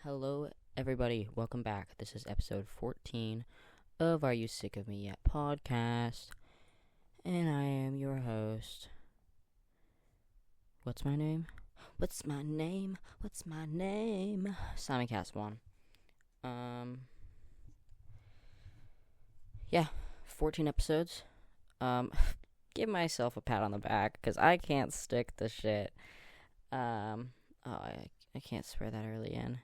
Hello, everybody. Welcome back. This is episode 14 of Are You Sick of Me Yet podcast. And I am your host. What's my name? What's my name? What's my name? Simon Cast1. Yeah, 14 episodes. Give myself a pat on the back because I can't stick to shit. I can't swear that early in.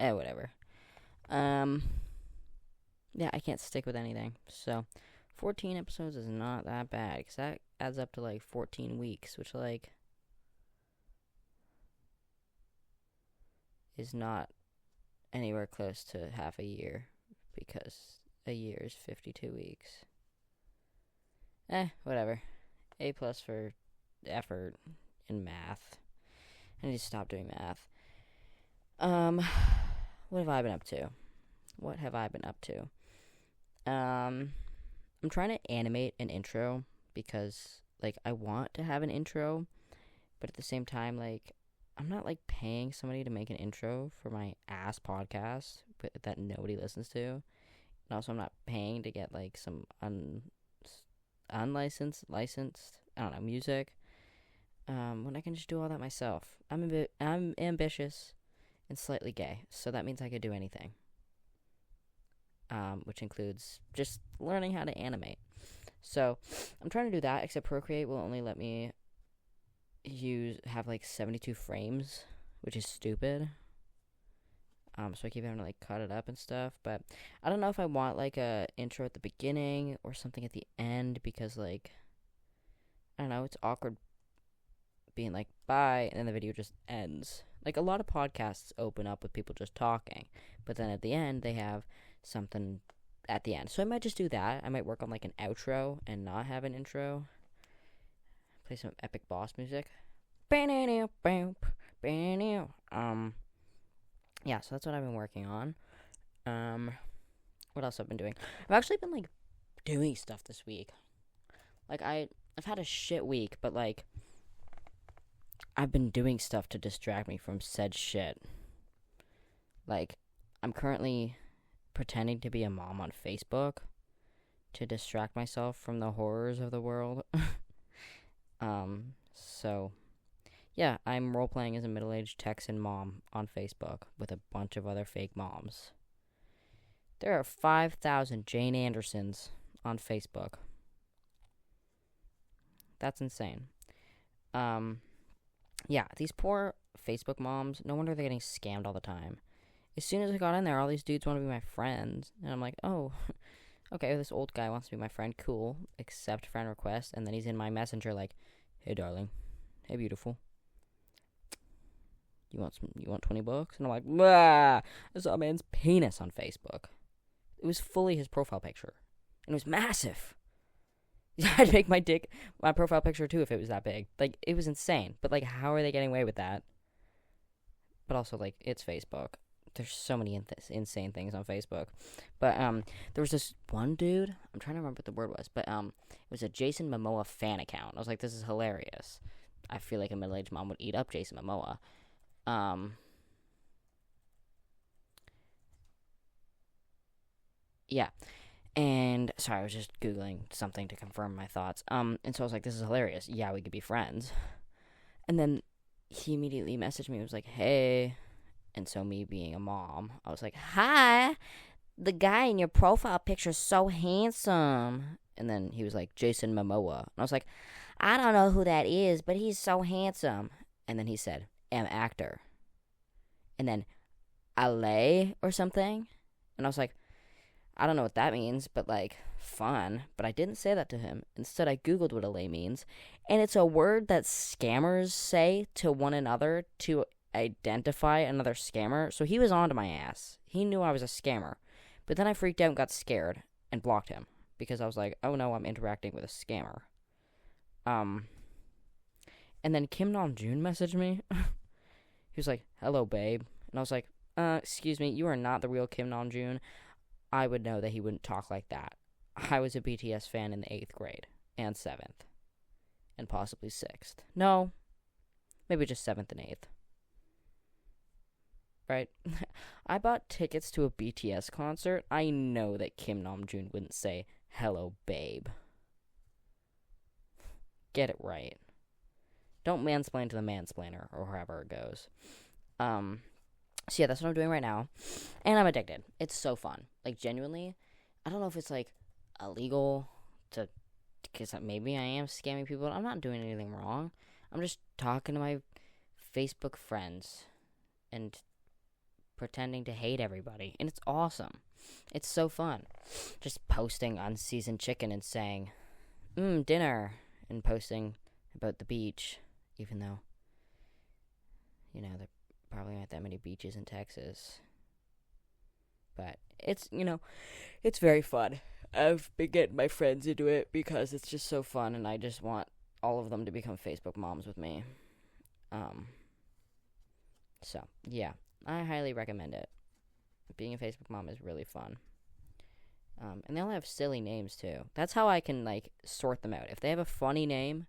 Whatever. Yeah, I can't stick with anything. So, 14 episodes is not that bad, because that adds up to, 14 weeks, which, is not anywhere close to half a year, because a year is 52 weeks. Whatever. A plus for effort in math. I need to stop doing math. What have I been up to? I'm trying to animate an intro because, I want to have an intro, but at the same time, I'm not, paying somebody to make an intro for my ass podcast but that nobody listens to. And also, I'm not paying to get, some unlicensed, licensed, I don't know, music, when I can just do all that myself. I'm ambitious and slightly gay, so that means I could do anything. Which includes just learning how to animate. So, I'm trying to do that, except Procreate will only let me have 72 frames, which is stupid. So I keep having to cut it up and stuff, but I don't know if I want a intro at the beginning or something at the end, because I don't know, it's awkward being bye, and then the video just ends. A lot of podcasts open up with people just talking, but then at the end they have something at the end. So I might just do that. I might work on an outro and not have an intro. Play some epic boss music. Yeah, so that's what I've been working on. What else I've been doing? I've actually been doing stuff this week. I've had a shit week, but I've been doing stuff to distract me from said shit. I'm currently pretending to be a mom on Facebook to distract myself from the horrors of the world. So, yeah, I'm role-playing as a middle-aged Texan mom on Facebook with a bunch of other fake moms. There are 5,000 Jane Andersons on Facebook. That's insane. Yeah, these poor Facebook moms, no wonder they're getting scammed all the time. As soon as I got in there, all these dudes want to be my friends. And I'm like, oh, okay, this old guy wants to be my friend, cool. Accept friend request. And then he's in my messenger hey, darling. Hey, beautiful. You want $20? And I'm like, I saw a man's penis on Facebook. It was fully his profile picture. And it was massive. I'd make my profile picture too if it was that big. It was insane. But, how are they getting away with that? But also, it's Facebook. There's so many insane things on Facebook. But, there was this one dude. I'm trying to remember what the word was. But, it was a Jason Momoa fan account. I was like, this is hilarious. I feel like a middle-aged mom would eat up Jason Momoa. Yeah. And, sorry, I was just Googling something to confirm my thoughts. And so I was like, this is hilarious. Yeah, we could be friends. And then he immediately messaged me and was like, hey. And so me being a mom, I was like, hi. The guy in your profile picture is so handsome. And then he was like, Jason Momoa. And I was like, I don't know who that is, but he's so handsome. And then he said, am actor. And then, LA or something. And I was like, I don't know what that means, but fun. But I didn't say that to him. Instead, I Googled what LA means. And it's a word that scammers say to one another to identify another scammer. So he was onto my ass. He knew I was a scammer. But then I freaked out and got scared and blocked him. Because I was like, oh no, I'm interacting with a scammer. And then Kim Nam-joon messaged me. He was like, hello, babe. And I was like, excuse me, you are not the real Kim Nam-joon. I would know that he wouldn't talk like that. I was a BTS fan in the 8th grade and 7th and possibly 6th. No, Maybe just 7th and 8th. Right? I bought tickets to a BTS concert. I know that Kim Namjoon wouldn't say, "Hello, babe." Get it right. Don't mansplain to the mansplainer, or however it goes. So yeah, that's what I'm doing right now. And I'm addicted. It's so fun. Like, genuinely, I don't know if it's, like, illegal to, because maybe I am scamming people. I'm not doing anything wrong. I'm just talking to my Facebook friends and pretending to hate everybody. And it's awesome. It's so fun. Just posting unseasoned chicken and saying, dinner. And posting about the beach. Even though, there probably aren't that many beaches in Texas. But it's, it's very fun. I've been getting my friends into it because it's just so fun, and I just want all of them to become Facebook moms with me. So, yeah, I highly recommend it. Being a Facebook mom is really fun. And they all have silly names, too. That's how I can, sort them out. If they have a funny name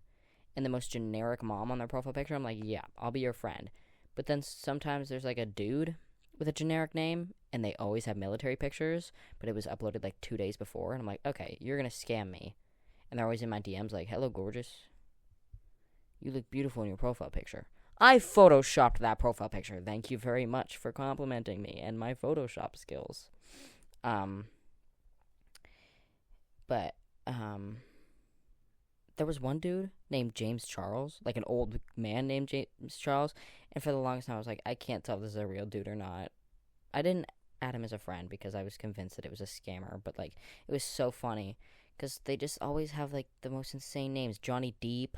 and the most generic mom on their profile picture, I'm like, yeah, I'll be your friend. But then sometimes there's, a dude with a generic name, and they always have military pictures, but it was uploaded, 2 days before, and I'm like, okay, you're gonna scam me. And they're always in my DMs like, "Hello, gorgeous. You look beautiful in your profile picture." I photoshopped that profile picture. Thank you very much for complimenting me and my Photoshop skills. But, there was one dude named James Charles, an old man named James Charles, and for the longest time I was like, I can't tell if this is a real dude or not. I didn't add him as a friend because I was convinced that it was a scammer, but, it was so funny, because they just always have, the most insane names. Johnny Depp,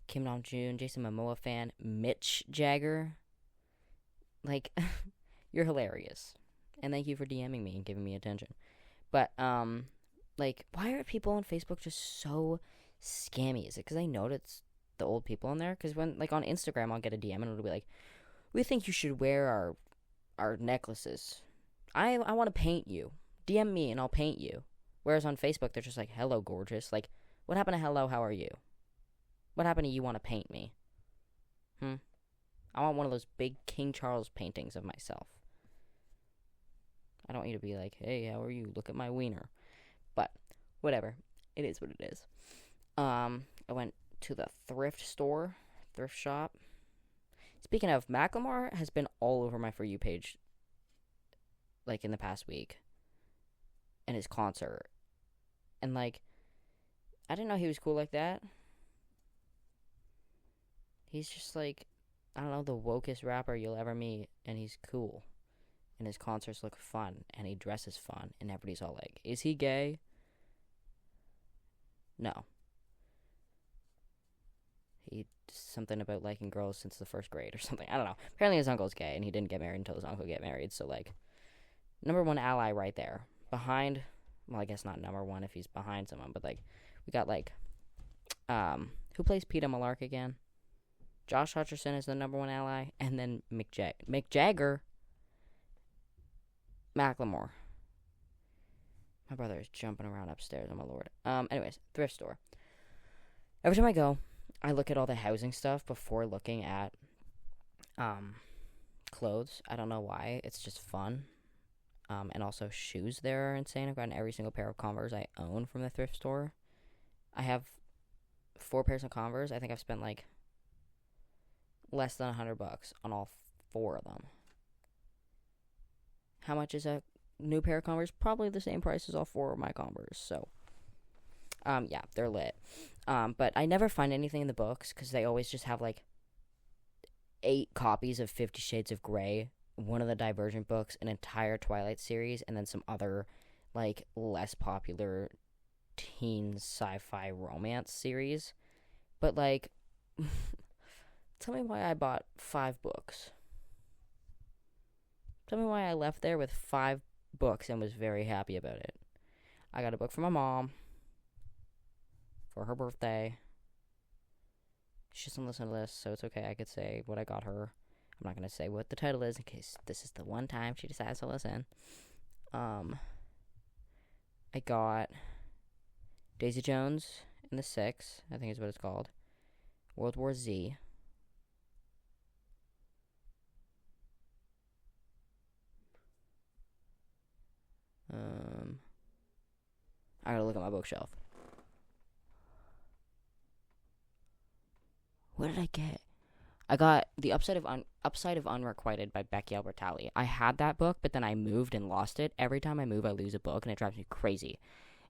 Kim Namjoon, Jason Momoa fan, Mitch Jagger. You're hilarious, and thank you for DMing me and giving me attention. But, why are people on Facebook just so scammy? Is it because they know it's the old people on there? Because when, on Instagram, I'll get a DM and it'll be like, "We think you should wear our necklaces. I want to paint you. DM me and I'll paint you." Whereas on Facebook, they're just like, "Hello, gorgeous." What happened to hello, how are you? What happened to you want to paint me? I want one of those big King Charles paintings of myself. I don't want you to be like, "Hey, how are you? Look at my wiener." But, whatever. It is what it is. I went to the thrift shop. Speaking of, Macklemore has been all over my For You page, in the past week. And his concert. And, I didn't know he was cool like that. He's just, I don't know, the wokest rapper you'll ever meet. And he's cool. And his concerts look fun, and he dresses fun, and everybody's all like, "Is he gay?" No. He something about liking girls since the first grade or something. I don't know. Apparently his uncle's gay, and he didn't get married until his uncle get married. So, number one ally right there. Behind, well, I guess not number one if he's behind someone, but, we got, who plays Peter Malark again? Josh Hutcherson is the number one ally, and then Mick Jagger. Macklemore. My brother is jumping around upstairs, oh my lord. Anyways, thrift store. Every time I go, I look at all the housing stuff before looking at, clothes. I don't know why. It's just fun. And also shoes there are insane. I've gotten every single pair of Converse I own from the thrift store. I have 4 pairs of Converse. I think I've spent, less than $100 on all 4 of them. How much is a new pair of Converse? Probably the same price as all 4 of my Converse. So, yeah, they're lit. But I never find anything in the books because they always just have 8 copies of 50 Shades of Grey, one of the Divergent books, an entire Twilight series, and then some other less popular teen sci-fi romance series. But tell me why I bought 5 books. Tell me why I left there with 5 books and was very happy about it. I got a book for my mom for her birthday. She doesn't listen to this, so it's okay. I could say what I got her. I'm not going to say what the title is in case this is the one time she decides to listen. I got Daisy Jones and the Six, I think is what it's called. World War Z. I gotta look at my bookshelf. What did I get? I got The Upside of Unrequited by Becky Albertalli. I had that book, but then I moved and lost it. Every time I move, I lose a book, and it drives me crazy.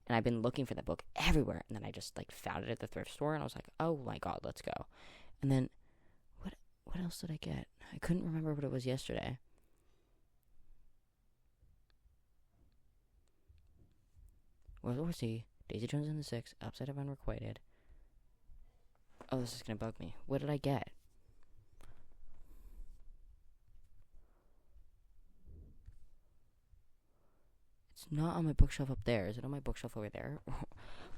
And I've been looking for that book everywhere, and then I just like found it at the thrift store, and I was like, oh my god, let's go. And then what else did I get? I couldn't remember what it was yesterday. World War Z, Daisy Jones and the Six, Upside of Unrequited. Oh, this is gonna bug me. What did I get? It's not on my bookshelf up there. Is it on my bookshelf over there?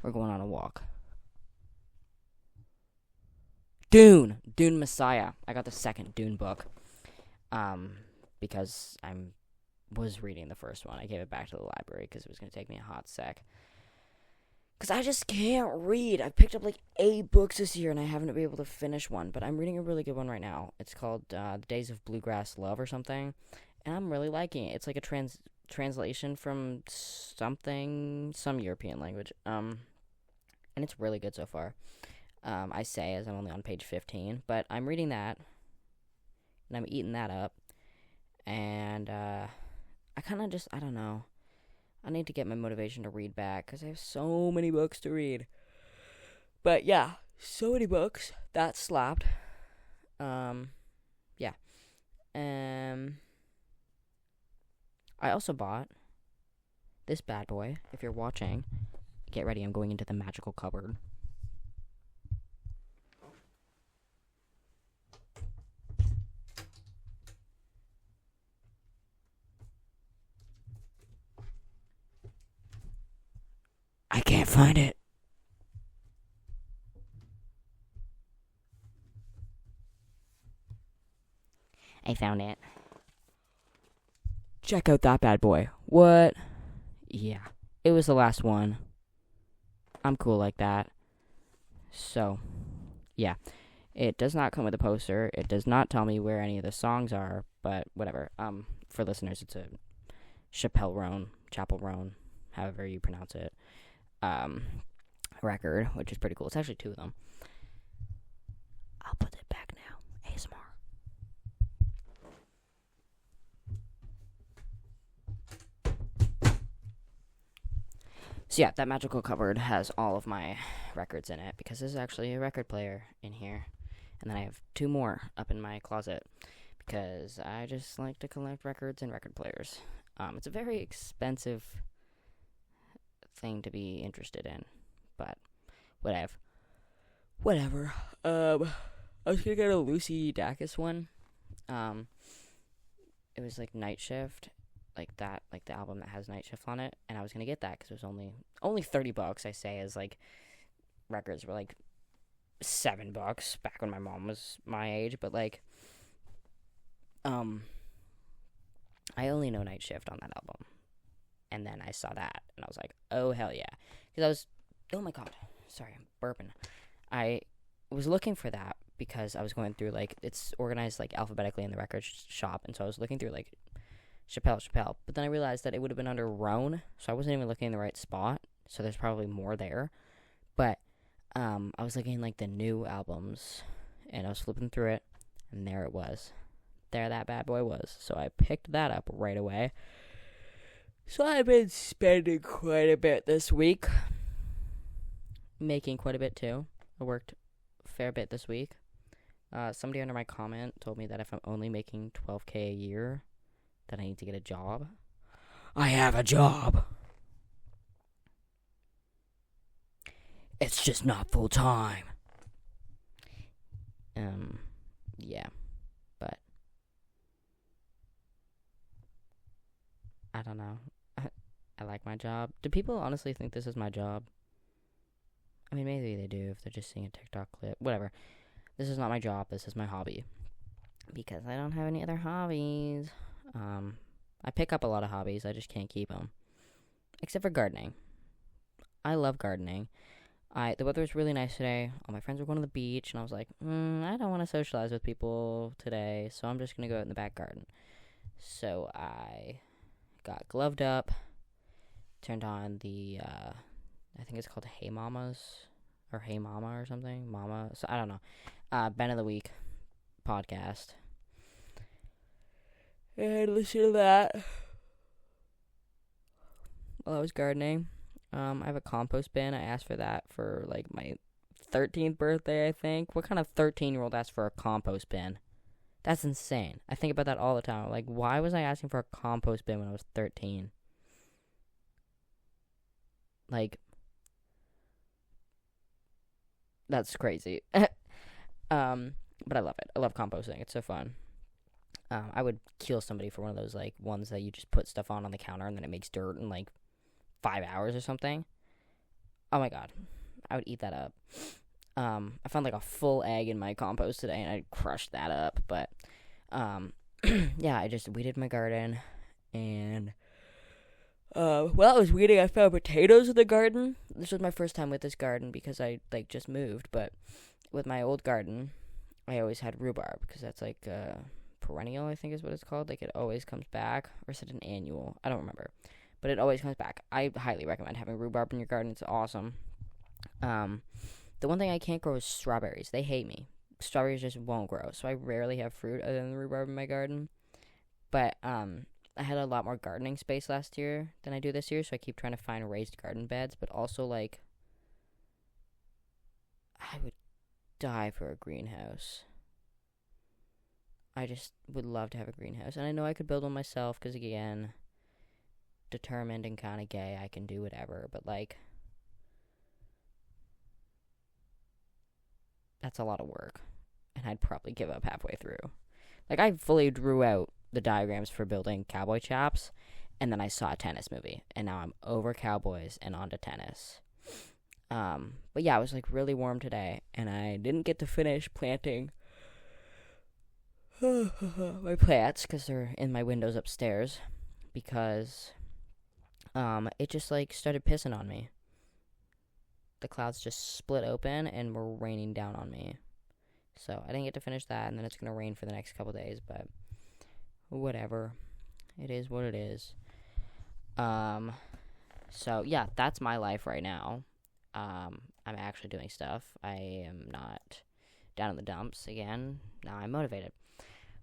We're going on a walk. Dune Messiah. I got the second Dune book. Because I was reading the first one. I gave it back to the library because it was gonna take me a hot sec. Because I just can't read. I've picked up like 8 books this year and I haven't been able to finish one. But I'm reading a really good one right now. It's called The Days of Bluegrass Love or something. And I'm really liking it. It's like a translation from some European language. And it's really good so far. I say as I'm only on page 15. But I'm reading that. And I'm eating that up. And I kind of just, I don't know. I need to get my motivation to read back because I have so many books to read. But yeah, so many books. That slapped. Yeah. I also bought this bad boy. If you're watching, get ready. I'm going into the magical cupboard. I can't find it. I found it. Check out that bad boy. What? Yeah. It was the last one. I'm cool like that. So, yeah. It does not come with a poster. It does not tell me where any of the songs are, but whatever. For listeners, it's a Chapel Roan, however you pronounce it. Record, which is pretty cool. It's actually 2 of them. I'll put it back now. ASMR. So yeah, that magical cupboard has all of my records in it because there's actually a record player in here. And then I have 2 more up in my closet because I just like to collect records and record players. It's a very expensive thing to be interested in, but whatever. I was gonna get a Lucy Dacus one. It was like Night Shift, like that, like the album that has Night Shift on it, and I was gonna get that because it was only $30. I say, as like records were like $7 back when my mom was my age, but like I only know Night Shift on that album. And then I saw that, and I was like, oh, hell yeah. Because oh my god, sorry, I'm burping. I was looking for that because I was going through, like, it's organized, like, alphabetically in the record shop, and so I was looking through, like, Chapel. But then I realized that it would have been under Roan, so I wasn't even looking in the right spot, so there's probably more there. But I was looking, like, the new albums, and I was flipping through it, and there it was. There that bad boy was. So I picked that up right away. So I've been spending quite a bit this week. Making quite a bit, too. I worked a fair bit this week. Somebody under my comment told me that if I'm only making $12K a year, that I need to get a job. I have a job. It's just not full time. Yeah. But I don't know. I like my job. Do people honestly think this is my job? I mean, maybe they do if they're just seeing a TikTok clip. Whatever. This is not my job. This is my hobby. Because I don't have any other hobbies. I pick up a lot of hobbies. I just can't keep them. Except for gardening. I love gardening. The weather was really nice today. All my friends were going to the beach. And I was like, I don't want to socialize with people today. So I'm just going to go out in the back garden. So I got gloved up. Turned on the I think it's called Hey Mamas or Hey Mama or something. Mama. So I don't know. Ben of the Week podcast. And listen to that while I was gardening. I have a compost bin. I asked for that for like my 13th birthday, I think. What kind of 13-year-old asks for a compost bin? That's insane. I think about that all the time. Like, why was I asking for a compost bin when I was 13? Like, that's crazy. But I love it. I love composting. It's so fun. I would kill somebody for one of those, like, ones that you just put stuff on the counter and then it makes dirt in, like, 5 hours or something. Oh, my God. I would eat that up. I found, like, a full egg in my compost today, and I crushed that up. But, yeah, I just weeded my garden, and, while I was weeding, I found potatoes in the garden. This was my first time with this garden because I, like, just moved. But with my old garden, I always had rhubarb because that's, like, perennial, I think is what it's called. Like, it always comes back. Or is it an annual? I don't remember. But it always comes back. I highly recommend having rhubarb in your garden. It's awesome. The one thing I can't grow is strawberries. They hate me. Strawberries just won't grow. So I rarely have fruit other than rhubarb in my garden. But, I had a lot more gardening space last year than I do this year. So I keep trying to find raised garden beds. But also, like, I would die for a greenhouse. I just would love to have a greenhouse. And I know I could build one myself because, again, determined and kind of gay. I can do whatever. But, like, that's a lot of work. And I'd probably give up halfway through. Like, I fully drew out the diagrams for building cowboy chaps. And then I saw a tennis movie. And now I'm over cowboys and onto tennis. But yeah, it was, like, really warm today. And I didn't get to finish planting my plants because they're in my windows upstairs because it just like started pissing on me. The clouds just split open and were raining down on me, so I didn't get to finish that, and then it's gonna rain for the next couple days, but whatever, it is what it is. So yeah, that's my life right now. I'm actually doing stuff. I am not down in the dumps again. Now I'm motivated.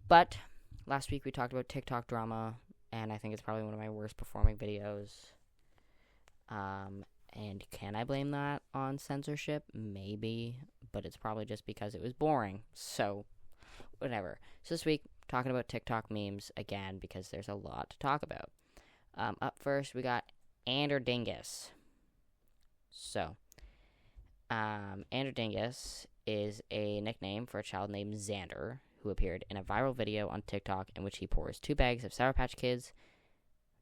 But last week we talked about TikTok drama, and I think it's probably one of my worst performing videos. And can I blame that on censorship? Maybe, but it's probably just because it was boring. So, whatever. So this week, talking about TikTok memes again, because there's a lot to talk about. Up first, we got Anderdingus. So, Anderdingus is a nickname for a child named Xander, who appeared in a viral video on TikTok in which he pours 2 bags of Sour Patch Kids.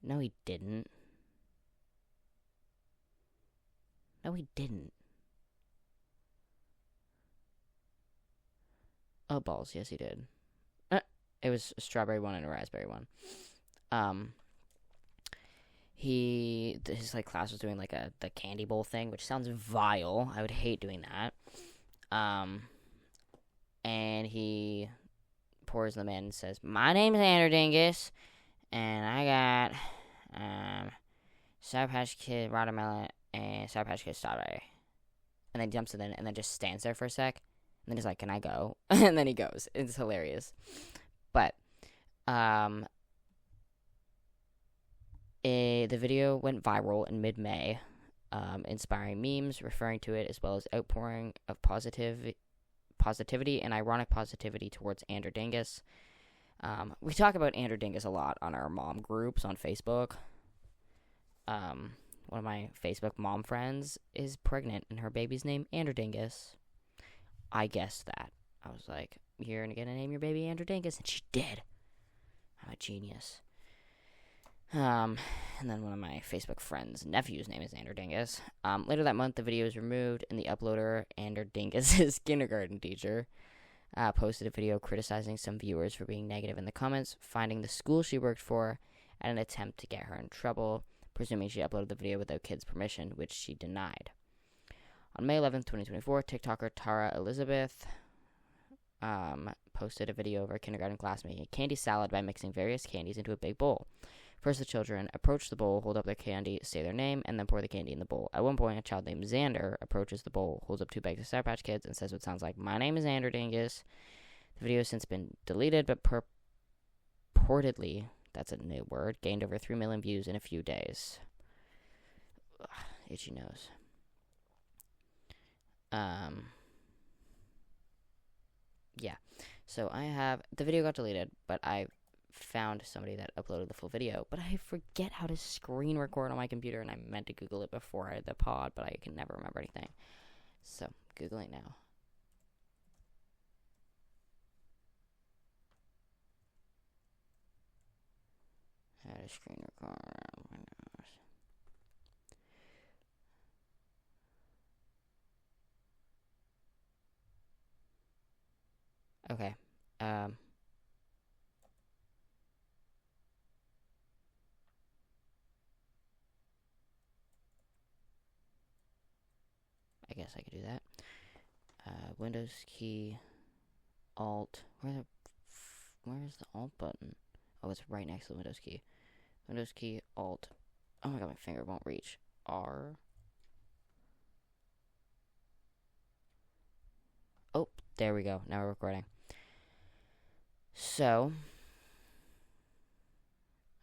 No, he didn't. No, he didn't. Oh, balls. Yes, he did. It was a strawberry one and a raspberry one. His like class was doing like the candy bowl thing, which sounds vile. I would hate doing that. And he pours them in and says, "My name's Anderdingus, and I got Sour Patch Kid watermelon and Sour Patch Kid strawberry." And then jumps in and then just stands there for a sec. And then he's like, "Can I go?" And then he goes. It's hilarious. But the video went viral in mid-May, inspiring memes referring to it, as well as outpouring of positivity and ironic positivity towards Anderdingus. We talk about Anderdingus a lot on our mom groups on Facebook. One of my Facebook mom friends is pregnant, and her baby's name Anderdingus. I guessed that. I was like, "You're gonna name your baby Anderdingus," and she did. I'm a genius. And then one of my Facebook friends' nephew's name is Anderdingus. Later that month, the video was removed, and the uploader, Anderdingus's kindergarten teacher, posted a video criticizing some viewers for being negative in the comments, finding the school she worked for, and an attempt to get her in trouble, presuming she uploaded the video without kids' permission, which she denied. On May 11th, 2024, TikToker Tara Elizabeth posted a video of her kindergarten class making a candy salad by mixing various candies into a big bowl. First, the children approach the bowl, hold up their candy, say their name, and then pour the candy in the bowl. At one point, a child named Xander approaches the bowl, holds up 2 bags of Sour Patch Kids, and says what sounds like, "My name is Xander Dingus." The video has since been deleted, but purportedly, that's a new word, gained over 3 million views in a few days. Ugh, itchy nose. Yeah. So the video got deleted, but I found somebody that uploaded the full video, but I forget how to screen record on my computer, and I meant to Google it before the pod, but I can never remember anything. So, Googling now. How to screen record on Windows. Okay. I guess I could do that. Windows key, Alt. Where is the Alt button? Oh, it's right next to the Windows key. Windows key, Alt. Oh my god, my finger won't reach. R. Oh, there we go. Now we're recording. So,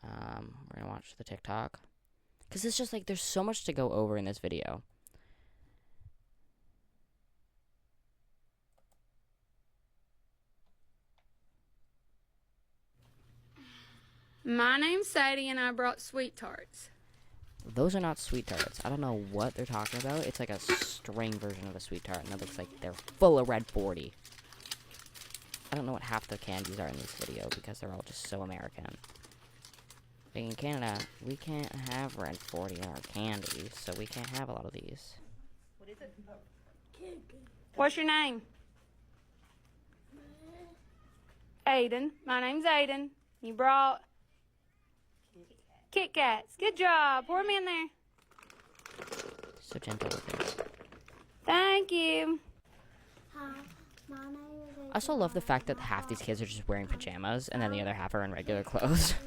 we're gonna watch the TikTok. Because it's just like, there's so much to go over in this video. My name's Sadie, and I brought sweet tarts. Those are not sweet tarts. I don't know what they're talking about. It's like a string version of a sweet tart, and it looks like they're full of red 40. I don't know what half the candies are in this video because they're all just so American. Like in Canada, we can't have red 40 in our candies, so we can't have a lot of these. What is it? What's your name? Aiden. My name's Aiden. You brought Kit Kats. Good job. Pour them in there. So gentle with it. Thank you. I also love the fact that half these kids are just wearing pajamas, and then the other half are in regular clothes. Hi,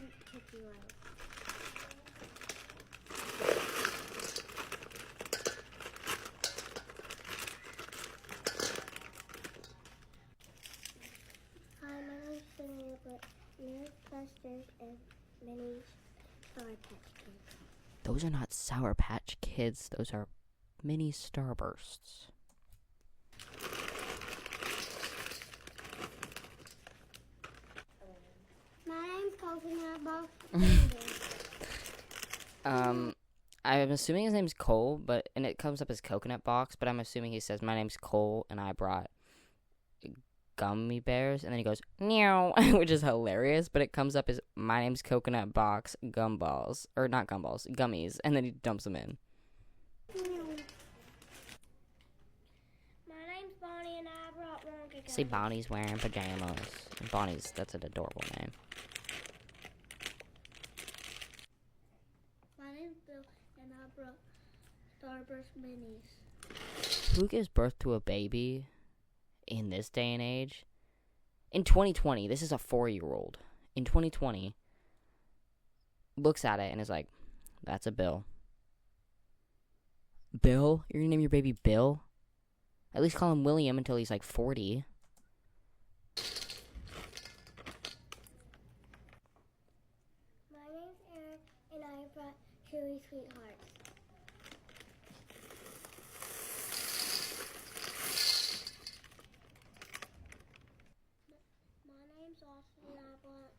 my name's Sonia, but Clusters and Mini Sour Patch Kids. Those are not Sour Patch Kids. Those are mini Starbursts. My name's Coconut Box. I'm assuming his name's Cole, and it comes up as Coconut Box, but I'm assuming he says, "My name's Cole, and I brought gummy bears," and then he goes, "Meow," which is hilarious, but it comes up as, "My name's Coconut Box, gumballs," or not gumballs, gummies, and then he dumps them in. My name's Bonnie, and I brought Wonka gummies. See, Bonnie's wearing pajamas. And Bonnie's, that's an adorable name. My name's Bill, and I brought Starburst Minis. Who gives birth to a baby in this day and age? In 2020, this is a 4-year-old. In 2020, looks at it and is like, "That's a Bill." Bill? You're gonna name your baby Bill? At least call him William until he's like 40. My name's Eric, and I brought Chewy Sweethearts. My name's Austin, and I brought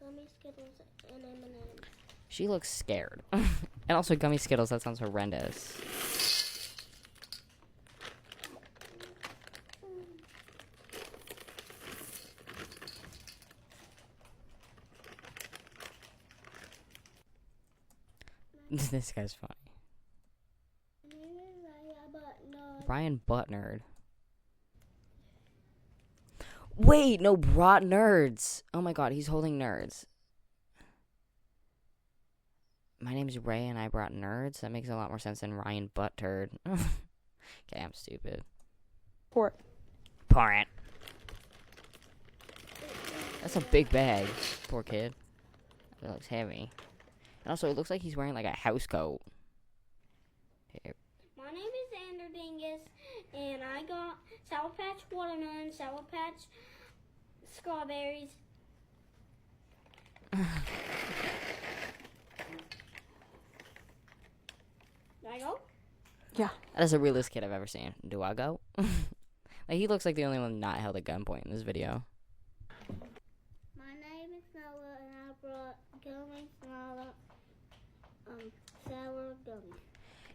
Gummy Skittles and M&M's. She looks scared. And also gummy Skittles, that sounds horrendous. This guy's funny. My name is Ryan, but no. Ryan Butt Nerd. Wait, no, brought nerds. Oh my god, he's holding nerds. My name's Ray and I brought nerds. That makes a lot more sense than Ryan Butt Turd. Okay, I'm stupid. Pour it. Pour it. That's a big bag. Poor kid. It looks heavy. And also, it looks like he's wearing like a house coat. Here. My name is Andrew Dingus, and I got Sour Patch watermelon, Sour Patch strawberries. Did I go? Yeah. That is the realest kid I've ever seen. Do I go? Like, he looks like the only one not held at gunpoint in this video. My name is Noah, and I brought gummies, sour gummies.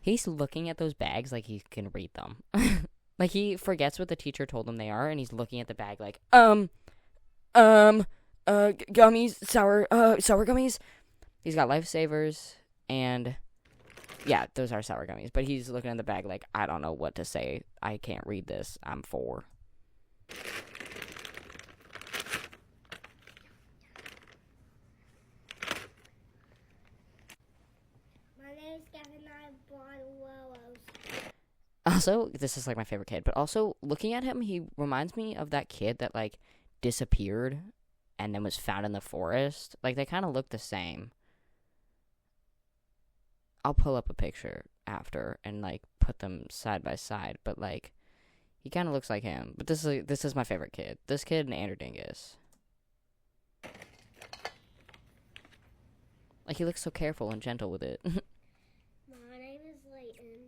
He's looking at those bags like he can read them. Like, he forgets what the teacher told him they are, and he's looking at the bag like, gummies, sour gummies. He's got lifesavers, and yeah, those are sour gummies. But he's looking at the bag like, I don't know what to say. I can't read this. I'm 4. My name is Gavin, and I brought willows. Also, this is like my favorite kid, but also looking at him, he reminds me of that kid that like disappeared and then was found in the forest. Like, they kind of look the same. I'll pull up a picture after and like put them side by side, but like he kind of looks like him. But this is my favorite kid. This kid and Andrew Dingus. Like, he looks so careful and gentle with it. My name is Layton.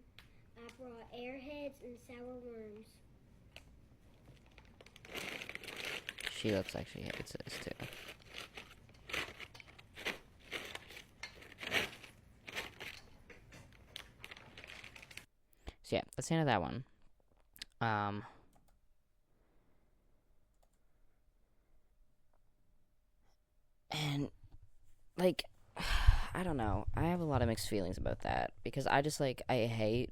I brought airheads and sour worms. She looks like she hates this too. So yeah, that's the end of that one. And like, I don't know. I have a lot of mixed feelings about that because I just like, I hate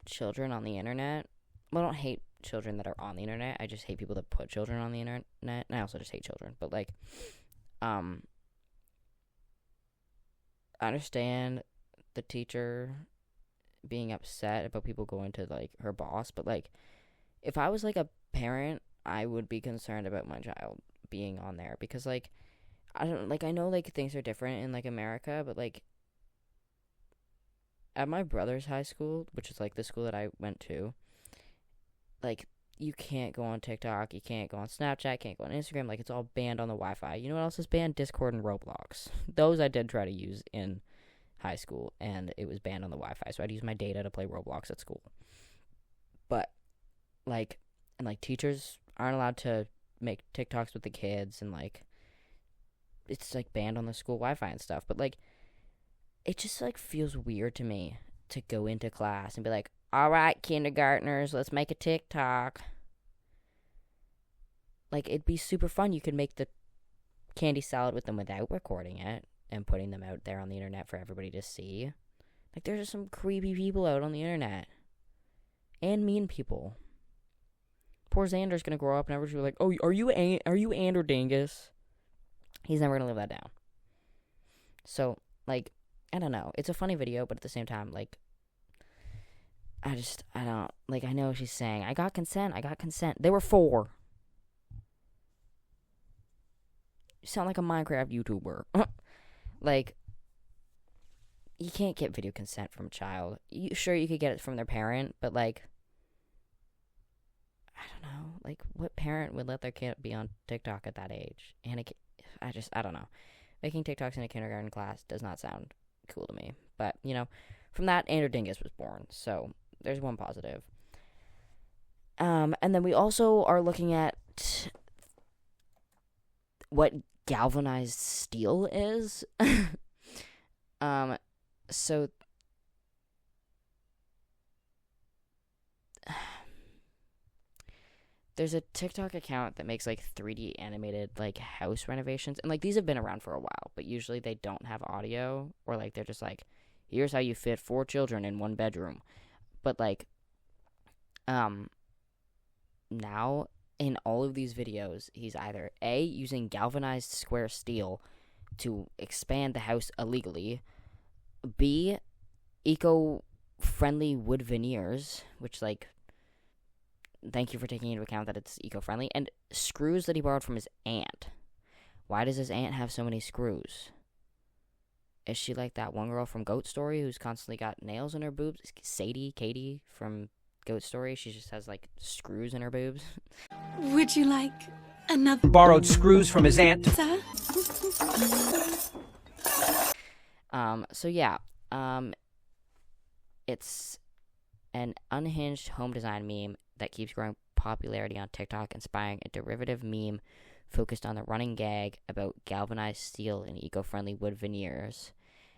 children on the internet. Well, I don't hate children that are on the internet. I just hate people that put children on the internet. And I also just hate children. But like, I understand the teacher being upset about people going to like her boss, but like, if I was like a parent, I would be concerned about my child being on there because like, I don't like, I know like things are different in like America, but like at my brother's high school, which is like the school that I went to, like, you can't go on TikTok, you can't go on Snapchat, can't go on Instagram, like, it's all banned on the Wi-Fi. You know what else is banned? Discord and Roblox. Those I did try to use in high school, and it was banned on the Wi-Fi, so I'd use my data to play Roblox at school. But, like, and, like, teachers aren't allowed to make TikToks with the kids, and, like, it's, like, banned on the school Wi-Fi and stuff, but, like, it just, like, feels weird to me to go into class and be like, all right, kindergartners, let's make a TikTok. Like, it'd be super fun. You could make the candy salad with them without recording it and putting them out there on the internet for everybody to see. Like, there's just some creepy people out on the internet. And mean people. Poor Xander's gonna grow up and everyone's gonna be like, oh, are you Andrew Dingus? He's never gonna live that down. So, like, I don't know. It's a funny video, but at the same time, like, I don't, like, I know she's saying, I got consent. They were 4. You sound like a Minecraft YouTuber. Like, you can't get video consent from a child. Sure, you could get it from their parent, but, like, I don't know. Like, what parent would let their kid be on TikTok at that age? And I don't know. Making TikToks in a kindergarten class does not sound cool to me. But, you know, from that, Andrew Dingus was born, so there's one positive. And then we also are looking at what galvanized steel is. So there's a TikTok account that makes like 3D animated like house renovations, and like these have been around for a while, but usually they don't have audio, or like they're just like, here's how you fit 4 children in 1 bedroom. But like, now in all of these videos, he's either A, using galvanized square steel to expand the house illegally, B, eco-friendly wood veneers, which, like, thank you for taking into account that it's eco-friendly, and screws that he borrowed from his aunt. Why does his aunt have so many screws? Is she like that one girl from Goat Story who's constantly got nails in her boobs? Katie from Goat Story. She just has like screws in her boobs. Would you like another? Borrowed screws from his aunt. Sir? So yeah, it's an unhinged home design meme that keeps growing popularity on TikTok, inspiring a derivative meme focused on the running gag about galvanized steel and eco-friendly wood veneers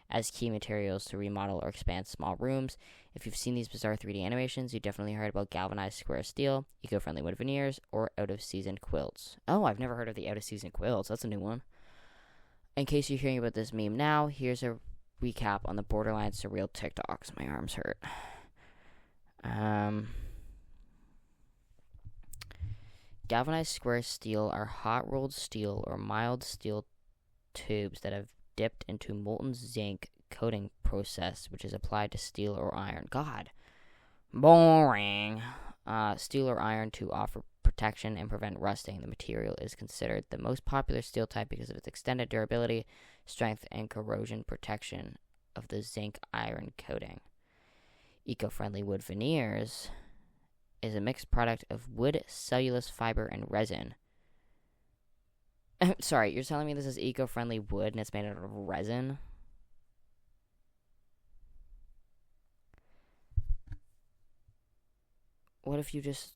as key materials to remodel or expand small rooms. If you've seen these bizarre 3D animations, you definitely heard about galvanized square steel, eco-friendly wood veneers, or out-of-season quilts. Oh, I've never heard of the out-of-season quilts. That's a new one. In case you're hearing about this meme now, here's a recap on the borderline surreal TikToks. My arms hurt. Galvanized square steel are hot-rolled steel or mild steel tubes that have dipped into molten zinc coating process, which is applied to steel or iron. God. Boring. Steel or iron to offer protection and prevent rusting. The material is considered the most popular steel type because of its extended durability, strength, and corrosion protection of the zinc iron coating. Eco-friendly wood veneers is a mixed product of wood, cellulose fiber, and resin. Sorry, you're telling me this is eco-friendly wood and it's made out of resin? What if you just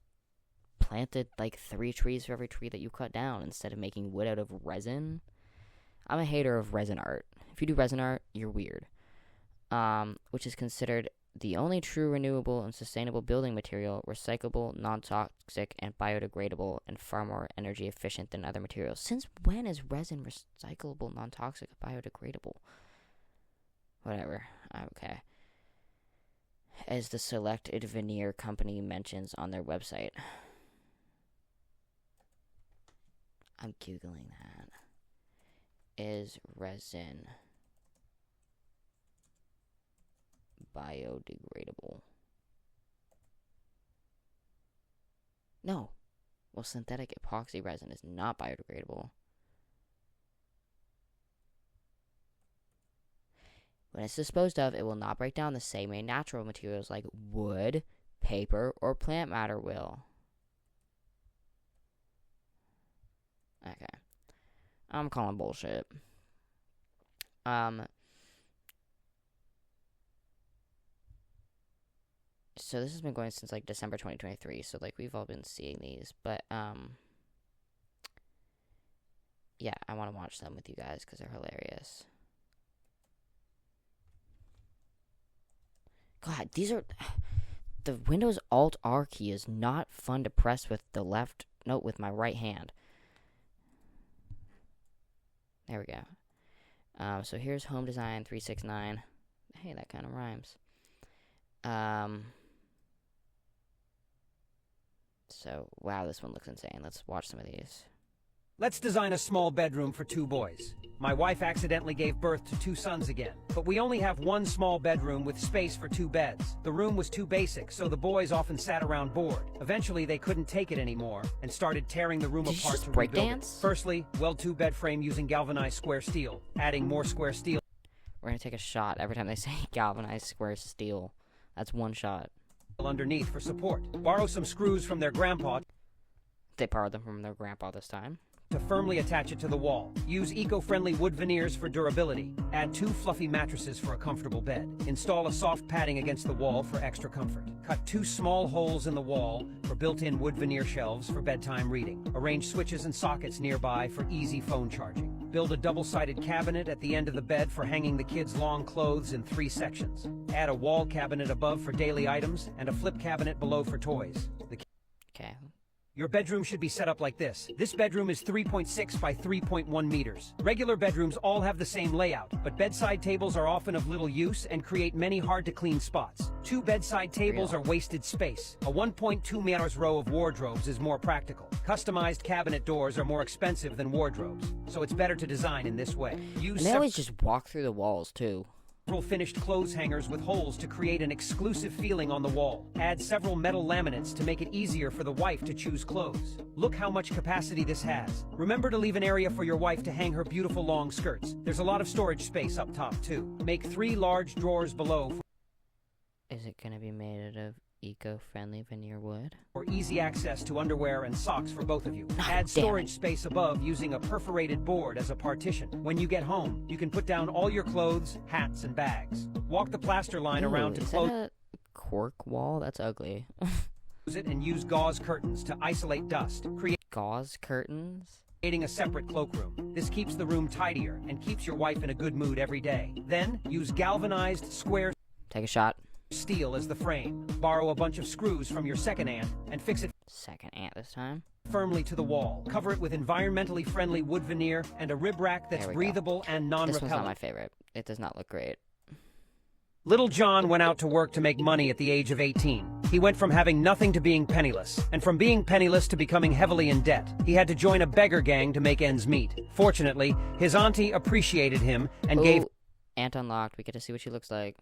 planted like 3 trees for every tree that you cut down instead of making wood out of resin? I'm a hater of resin art. If you do resin art, you're weird. Which is considered the only true renewable and sustainable building material, recyclable, non-toxic, and biodegradable, and far more energy efficient than other materials. Since when is resin recyclable, non-toxic, biodegradable? Whatever. Okay. As the selected veneer company mentions on their website. I'm Googling that. Is resin biodegradable? No. Well, synthetic epoxy resin is not biodegradable. When it's disposed of, it will not break down the same way natural materials like wood, paper, or plant matter will. Okay. I'm calling bullshit. So this has been going since like December 2023, so like we've all been seeing these, but yeah, I want to watch them with you guys because they're hilarious. God, these are the Windows Alt R key is not fun to press with the left, no, with my right hand. There we go. So here's Home Design 369. Hey, that kind of rhymes. So, wow, this one looks insane. Let's watch some of these. Let's design a small bedroom for 2 boys. My wife accidentally gave birth to 2 sons again, but we only have 1 small bedroom with space for 2 beds. The room was too basic, so the boys often sat around bored. Eventually, they couldn't take it anymore and started tearing the room apart to rebuild it. Firstly, weld 2 bed frame using galvanized square steel, adding more square steel. We're going to take a shot every time they say galvanized square steel. That's 1 shot. Underneath for support. Borrow some screws from their grandpa. They borrowed them from their grandpa this time. To firmly attach it to the wall. Use eco-friendly wood veneers for durability. Add 2 fluffy mattresses for a comfortable bed. Install a soft padding against the wall for extra comfort. Cut 2 small holes in the wall for built-in wood veneer shelves for bedtime reading. Arrange switches and sockets nearby for easy phone charging. Build a double-sided cabinet at the end of the bed for hanging the kids' long clothes in 3 sections. Add a wall cabinet above for daily items and a flip cabinet below for toys. Okay. Your bedroom should be set up like this. This bedroom is 3.6 by 3.1 meters. Regular bedrooms all have the same layout, but bedside tables are often of little use and create many hard-to-clean spots. 2 bedside tables are wasted space. A 1.2 meters row of wardrobes is more practical. Customized cabinet doors are more expensive than wardrobes, so it's better to design in this way. And they always just walk through the walls, too. Several finished clothes hangers with holes to create an exclusive feeling on the wall. Add several metal laminates to make it easier for the wife to choose clothes. Look how much capacity this has. Remember to leave an area for your wife to hang her beautiful long skirts. There's a lot of storage space up top too. Make 3 large drawers below Is it gonna be made out of eco-friendly veneer wood? for easy access to underwear and socks for both of you. Add damn storage it. space above using a perforated board as a partition. When you get home, you can put down all your clothes, hats, and bags. Walk the plaster line around to Is close that a cork wall? That's ugly. it and use gauze curtains to isolate dust, Gauze curtains? creating a separate cloakroom. This keeps the room tidier and keeps your wife in a good mood every day. Then, use galvanized square Take a shot. steel as the frame. Borrow a bunch of screws from your second aunt and fix it Second ant this time. firmly to the wall. Cover it with environmentally friendly wood veneer and a rib rack that's There we go. breathable and This one's not my non-repellent. favorite. It does not look great. Little John went out to work to make money at the age of 18. He went from having nothing to being penniless, and from being penniless to becoming heavily in debt. He had to join a beggar gang to make ends meet. Fortunately, his auntie appreciated him and gave Ooh, ant unlocked. We get to see what she looks like.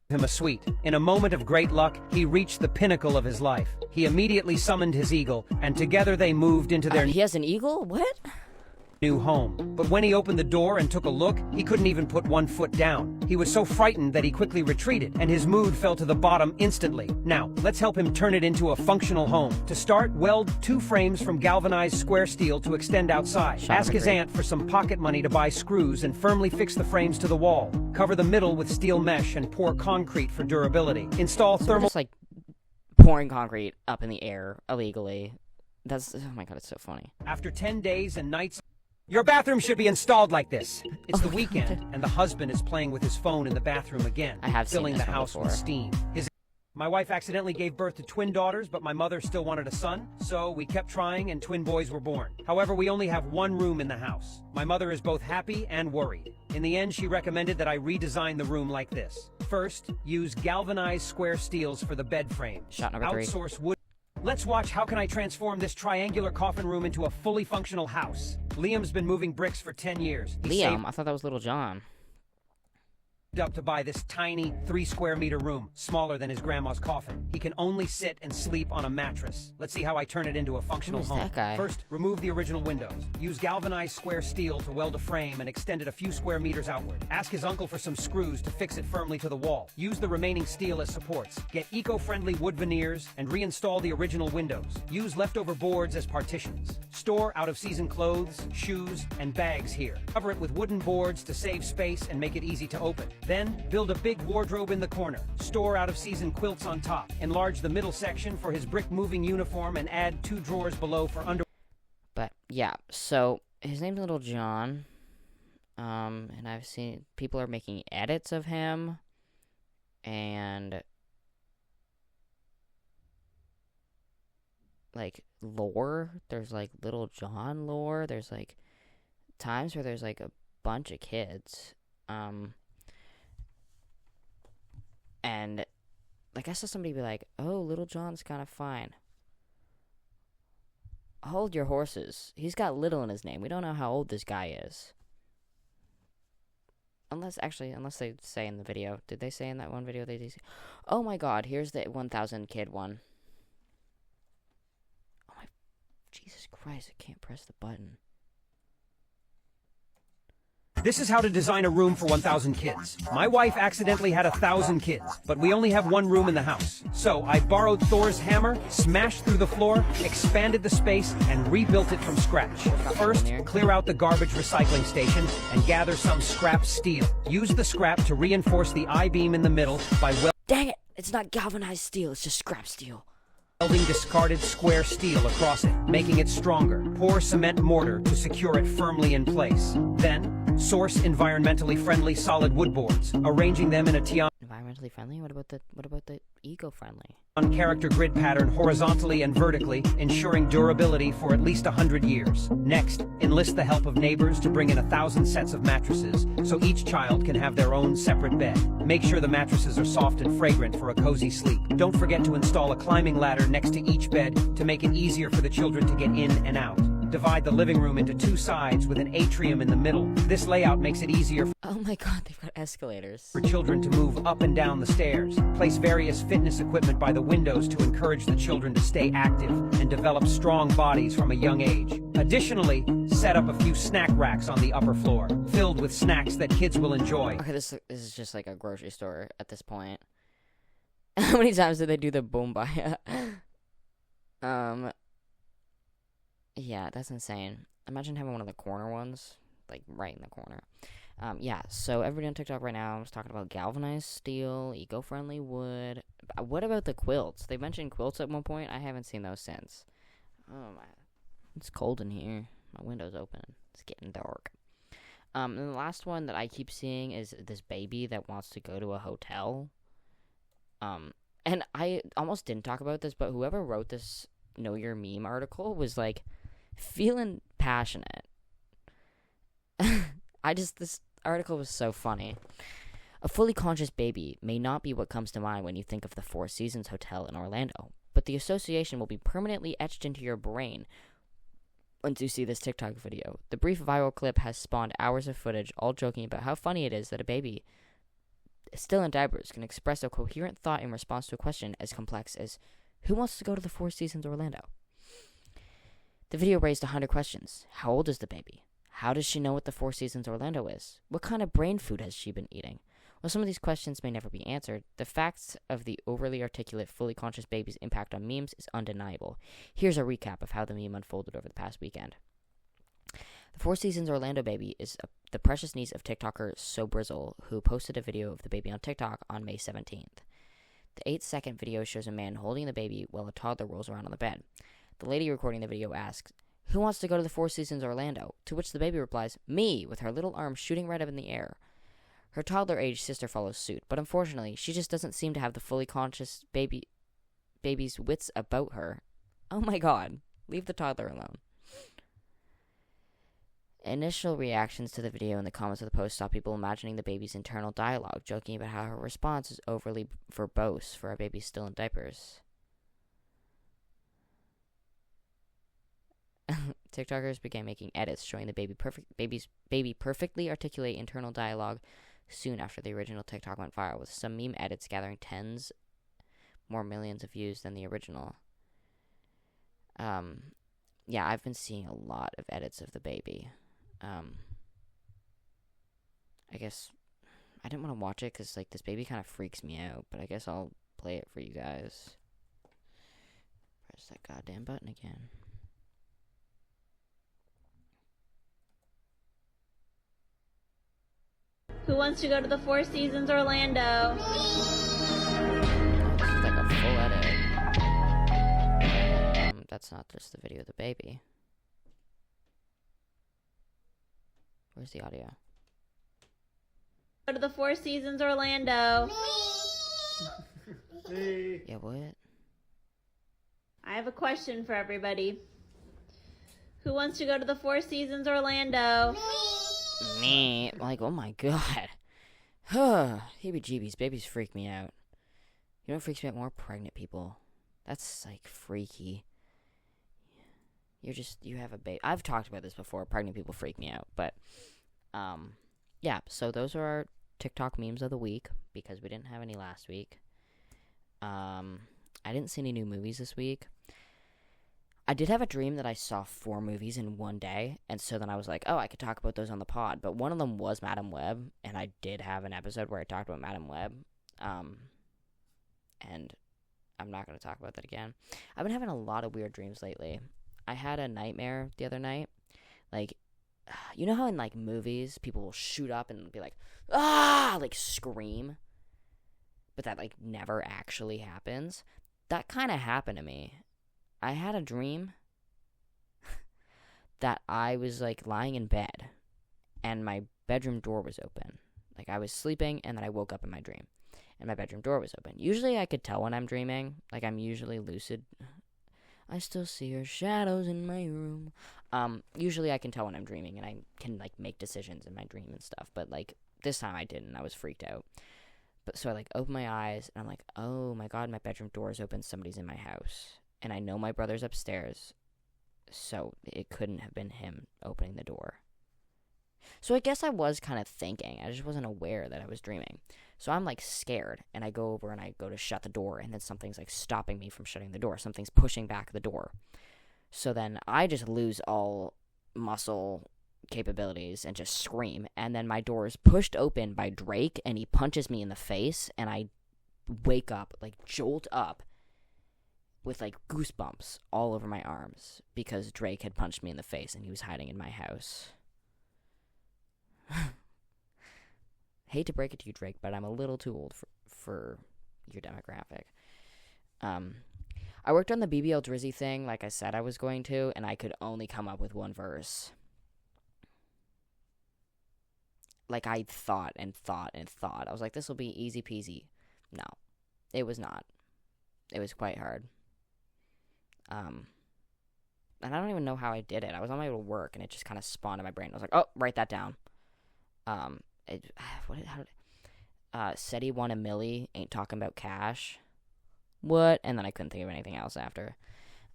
him a sweet. In a moment of great luck, he reached the pinnacle of his life. He immediately summoned his eagle, and together they moved into their He has an eagle? What? new home. But when he opened the door and took a look, he couldn't even put 1 foot down. He was so frightened that he quickly retreated, and his mood fell to the bottom instantly. Now, let's help him turn it into a functional home. To start, weld 2 frames from galvanized square steel to extend outside. Shot Ask his number 3. aunt for some pocket money to buy screws and firmly fix the frames to the wall. Cover the middle with steel mesh and pour concrete for durability. Install We're thermal just like pouring concrete up in the air illegally. That's, oh my god, it's so funny. After 10 days and nights, your bathroom should be installed like this. It's Oh the my weekend, and the husband is playing with his phone in the bathroom again, I have seen filling this the one house with before. steam. My wife accidentally gave birth to twin daughters, but my mother still wanted a son, so we kept trying and twin boys were born. However, we only have 1 room in the house. My mother is both happy and worried. In the end, she recommended that I redesign the room like this. First, use galvanized square steels for the bed frames. Shot number 3. Outsource wood. Let's watch how can I transform this triangular coffin room into a fully functional house. Liam's been moving bricks for 10 years. He Liam? I thought that was Little John. up to buy this tiny 3 square meter room, smaller than his grandma's coffin. He can only sit and sleep on a mattress. Let's see how I turn it into a functional Who is home. that guy? First, remove the original windows. Use galvanized square steel to weld a frame and extend it a few square meters outward. Ask his uncle for some screws to fix it firmly to the wall. Use the remaining steel as supports. Get eco-friendly wood veneers and reinstall the original windows. Use leftover boards as partitions. Store out-of-season clothes, shoes, and bags here. Cover it with wooden boards to save space and make it easy to open. Then, build a big wardrobe in the corner. Store out-of-season quilts on top. Enlarge the middle section for his brick-moving uniform and add 2 drawers below for under. But yeah, so his name's Little John. And I've seen people are making edits of him, and like lore. There's like Little John lore. There's like times where there's like a bunch of kids. And like I saw somebody be like, "Oh, Little John's kind of fine." Hold your horses. He's got little in his name. We don't know how old this guy is. Unless they say in the video. Did they say in that one video they did? Oh my god, here's the 1000 kid one. Oh my, Jesus Christ, I can't press the button. This is how to design a room for 1,000 kids. My wife accidentally had 1,000 kids, but we only have 1 room in the house. So I borrowed Thor's hammer, smashed through the floor, expanded the space, and rebuilt it from scratch. First, clear out the garbage recycling station and gather some scrap steel. Use the scrap to reinforce the I-beam in the middle by Dang it! It's not galvanized steel, it's just scrap steel. welding discarded square steel across it, making it stronger. Pour cement mortar to secure it firmly in place. Then, source environmentally friendly solid wood boards, arranging them in a Environmentally friendly? What about the eco-friendly? character grid pattern horizontally and vertically, ensuring durability for at least 100 years. Next, enlist the help of neighbors to bring in 1,000 sets of mattresses, so each child can have their own separate bed. Make sure the mattresses are soft and fragrant for a cozy sleep. Don't forget to install a climbing ladder next to each bed to make it easier for the children to get in and out. Divide the living room into 2 sides with an atrium in the middle. This layout makes it easier Oh my god, they've got escalators. for children to move up and down the stairs. Place various fitness equipment by the windows to encourage the children to stay active and develop strong bodies from a young age. Additionally, set up a few snack racks on the upper floor, filled with snacks that kids will enjoy. Okay, this is just like a grocery store at this point. How many times did they do the boom baya? Yeah, that's insane. Imagine having one of the corner ones, like right in the corner. Yeah, so everybody on TikTok right now is talking about galvanized steel, eco-friendly wood. What about the quilts? They mentioned quilts at one point. I haven't seen those since. Oh my, it's cold in here. My window's open. It's getting dark. And the last one that I keep seeing is this baby that wants to go to a hotel. And I almost didn't talk about this, but whoever wrote this Know Your Meme article was like feeling passionate. This article was so funny. A fully conscious baby may not be what comes to mind when you think of the Four Seasons Hotel in Orlando, but the association will be permanently etched into your brain once you see this TikTok video. The brief viral clip has spawned hours of footage, all joking about how funny it is that a baby still in diapers can express a coherent thought in response to a question as complex as, who wants to go to the Four Seasons Orlando? The video raised 100 questions. How old is the baby? How does she know what the Four Seasons Orlando is? What kind of brain food has she been eating? While some of these questions may never be answered, the facts of the overly articulate, fully conscious baby's impact on memes is undeniable. Here's a recap of how the meme unfolded over the past weekend. The Four Seasons Orlando baby is the precious niece of TikToker SoBrizzle, who posted a video of the baby on TikTok on May 17th. The 8-second video shows a man holding the baby while a toddler rolls around on the bed. The lady recording the video asks, "Who wants to go to the Four Seasons Orlando?" To which the baby replies, "Me," with her little arm shooting right up in the air. Her toddler-aged sister follows suit, but unfortunately, she just doesn't seem to have the fully conscious baby's wits about her. Oh my god, leave the toddler alone. Initial reactions to the video and the comments of the post saw people imagining the baby's internal dialogue, joking about how her response is overly verbose for a baby still in diapers. TikTokers began making edits showing the baby perfectly articulate internal dialogue soon after the original TikTok went viral, with some meme edits gathering tens more millions of views than the original. Yeah, I've been seeing a lot of edits of the baby. I guess I didn't want to watch it because, like, this baby kind of freaks me out, but I guess I'll play it for you guys. Press that goddamn button again. Who wants to go to the Four Seasons Orlando? Oh, this is like a full edit. That's not just the video of the baby. Where's the audio? Go to the Four Seasons Orlando. Yeah, what? I have a question for everybody. Who wants to go to the Four Seasons Orlando? Me. Like, oh my god. Heebie-jeebies. Babies freak me out. You know what freaks me out more? Pregnant people. That's, like, freaky. You have a baby. I've talked about this before. Pregnant people freak me out. But, yeah. So those are our TikTok memes of the week, because we didn't have any last week. I didn't see any new movies this week. I did have a dream that I saw 4 movies in one day, and so then I was like, oh, I could talk about those on the pod. But one of them was Madam Web, and I did have an episode where I talked about Madam Web. And I'm not going to talk about that again. I've been having a lot of weird dreams lately. I had a nightmare the other night. Like, you know how in, like, movies, people will shoot up and be like, ah, like, scream? But that, like, never actually happens. That kind of happened to me. I had a dream that I was, like, lying in bed, and my bedroom door was open. Like, I was sleeping, and then I woke up in my dream, and my bedroom door was open. Usually I could tell when I'm dreaming. Like, I'm usually lucid. I still see your shadows in my room. Usually I can tell when I'm dreaming, and I can, like, make decisions in my dream and stuff. But, like, this time I didn't. I was freaked out. But so I, like, open my eyes, and I'm like, oh, my God, my bedroom door is open. Somebody's in my house. And I know my brother's upstairs. So it couldn't have been him opening the door. So I guess I was kind of thinking. I just wasn't aware that I was dreaming. So I'm like scared, and I go over and I go to shut the door, and then something's like stopping me from shutting the door. Something's pushing back the door. So then I just lose all muscle capabilities and just scream. And then my door is pushed open by Drake, and he punches me in the face, and I wake up, like jolt up, with like goosebumps all over my arms because Drake had punched me in the face and he was hiding in my house. Hate to break it to you, Drake, but I'm a little too old for your demographic. I worked on the BBL Drizzy thing like I said I was going to, and I could only come up with one verse. Like, I thought and thought and thought. I was like, this will be easy peasy. No, it was not. It was quite hard. And I don't even know how I did it. I was on my way to work, and it just kind of spawned in my brain. I was like, oh, write that down. Said he won a milli, ain't talking about cash. What? And then I couldn't think of anything else after.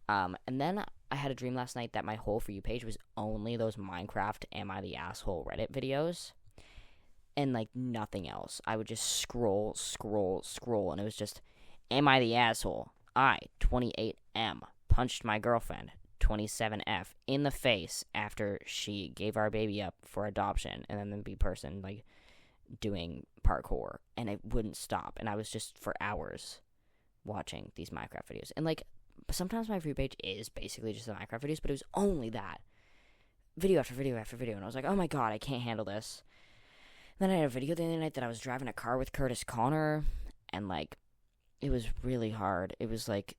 And then I had a dream last night that my whole For You page was only those Minecraft Am I the Asshole Reddit videos. And, like, nothing else. I would just scroll, and it was just, Am I the Asshole? I, 28M, punched my girlfriend, 27F, in the face after she gave our baby up for adoption. And then the B person, like, doing parkour. And it wouldn't stop. And I was just, for hours, watching these Minecraft videos. And, like, sometimes my For You page is basically just the Minecraft videos, but it was only that. Video after video after video. And I was like, oh my god, I can't handle this. Then I had a video the other night that I was driving a car with Curtis Connor, and, like, it was really hard. It was, like,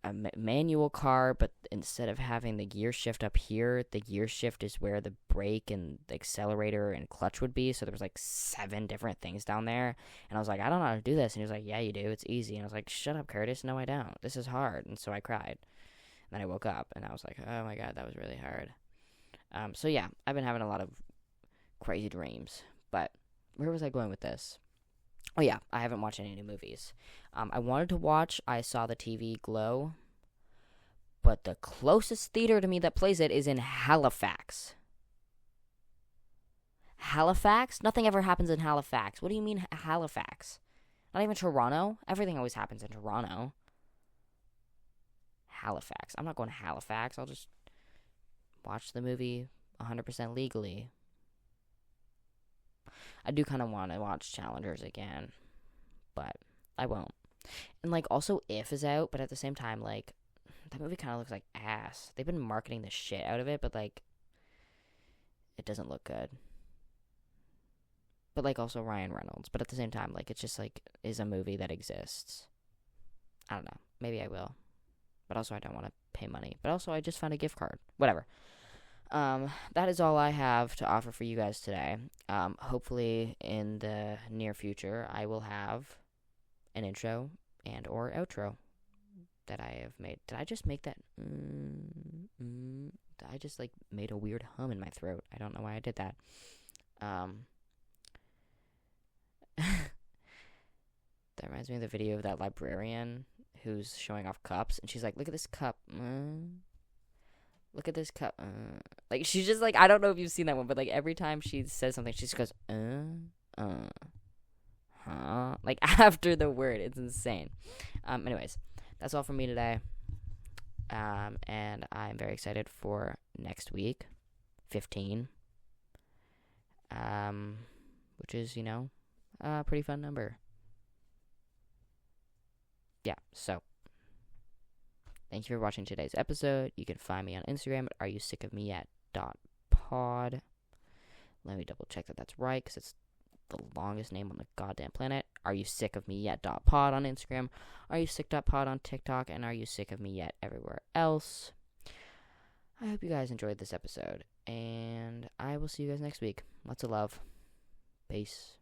a manual car, but instead of having the gear shift up here, the gear shift is where the brake and the accelerator and clutch would be, so there was, like, 7 different things down there, and I was like, I don't know how to do this, and he was like, yeah, you do, it's easy, and I was like, shut up, Curtis, no, I don't, this is hard, and so I cried. And then I woke up, and I was like, oh my god, that was really hard. So yeah, I've been having a lot of crazy dreams. But where was I going with this? Oh, yeah, I haven't watched any new movies. I wanted to watch I Saw the TV Glow, but the closest theater to me that plays it is in Halifax. Halifax? Nothing ever happens in Halifax. What do you mean Halifax? Not even Toronto? Everything always happens in Toronto. Halifax. I'm not going to Halifax. I'll just watch the movie 100% legally. I do kind of want to watch Challengers again, but I won't. And, like, also If is out, but at the same time, like, that movie kind of looks like ass. They've been marketing the shit out of it, but, like, it doesn't look good. But, like, also Ryan Reynolds. But at the same time, like, it's just, like, is a movie that exists. I don't know. Maybe I will. But also I don't want to pay money. But also I just found a gift card. Whatever. That is all I have to offer for you guys today. Hopefully in the near future, I will have an intro and or outro that I have made. Did I just make that? I just, like, made a weird hum in my throat. I don't know why I did that. That reminds me of the video of that librarian who's showing off cups, and she's like, look at this cup. Look at this cup. Like, she's just like, I don't know if you've seen that one, but, like, every time she says something, she just goes, huh? Like, after the word. It's insane. Anyways, that's all from me today. And I'm very excited for next week, 15. Which is, you know, a pretty fun number. Yeah, so thank you for watching today's episode. You can find me on Instagram at areyousickofmeyet.pod. Let me double check that that's right, because it's the longest name on the goddamn planet. Are you sick of me yet.pod on Instagram? Are you sick.pod on TikTok? And are you sick of me yet everywhere else? I hope you guys enjoyed this episode, and I will see you guys next week. Lots of love. Peace.